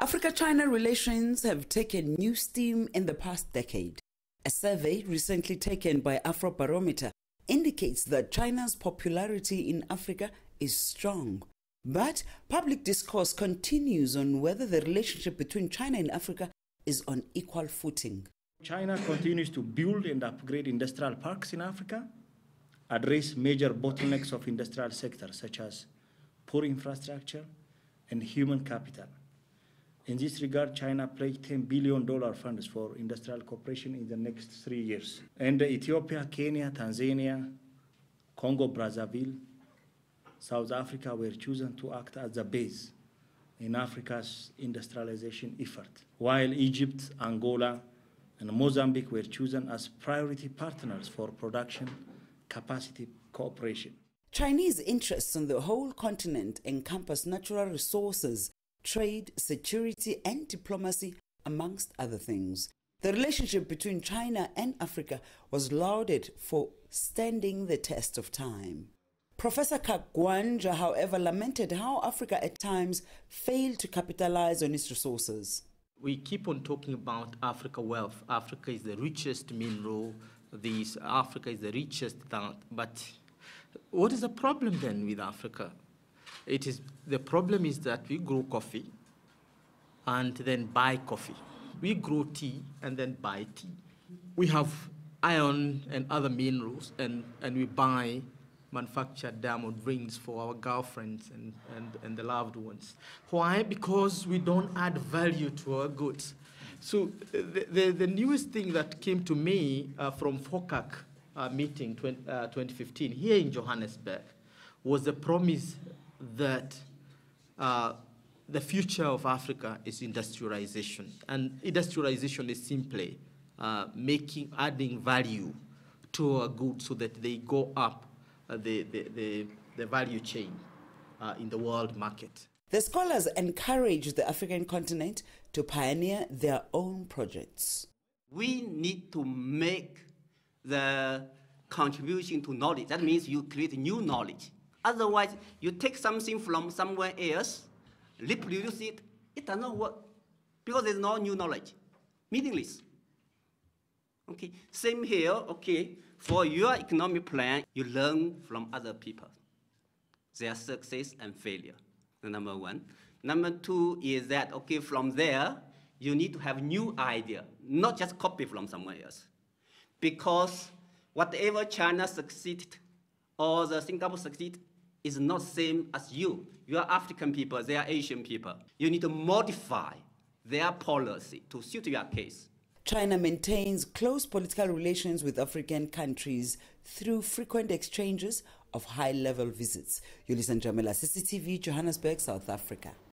Africa-China relations have taken new steam in the past decade. A survey recently taken by Afrobarometer indicates that China's popularity in Africa is strong. But public discourse continues on whether the relationship between China and Africa is on equal footing. China continues to build and upgrade industrial parks in Africa, address major bottlenecks of industrial sectors such as poor infrastructure and human capital. In this regard, China pledged $10 billion funds for industrial cooperation in the next 3 years. And Ethiopia, Kenya, Tanzania, Congo, Brazzaville, South Africa were chosen to act as the base in Africa's industrialization effort, while Egypt, Angola, and Mozambique were chosen as priority partners for production capacity cooperation. Chinese interests on the whole continent encompass natural resources, trade, security, and diplomacy, amongst other things. The relationship between China and Africa was lauded for standing the test of time. Professor Kwing-guo, however, lamented how Africa at times failed to capitalize on its resources. We keep on talking about Africa wealth. Africa is the richest mineral. Africa is the richest that. But what is the problem then with Africa? The problem is that we grow coffee and then buy coffee. We grow tea and then buy tea. We have iron and other minerals and we buy manufactured diamond rings for our girlfriends and the loved ones. Why? Because we don't add value to our goods. So the newest thing that came to me from FOCAC meeting 2015 here in Johannesburg was the promise that the future of Africa is industrialization. And industrialization is simply adding value to our goods so that they go up the value chain in the world market. The scholars encourage the African continent to pioneer their own projects. We need to make the contribution to knowledge. That means you create new knowledge. Otherwise, you take something from somewhere else, reproduce it, it does not work because there's no new knowledge. Meaningless. Okay, same here, okay, for your economic plan, you learn from other people, their success and failure, number one. Number two is that, okay, from there, you need to have new idea, not just copy from somewhere else. Because whatever China succeeded or the Singapore succeed is not same as you. You are African people, they are Asian people. You need to modify their policy to suit your case. China maintains close political relations with African countries through frequent exchanges of high-level visits. Yolisa, Njamela, CCTV, Johannesburg, South Africa.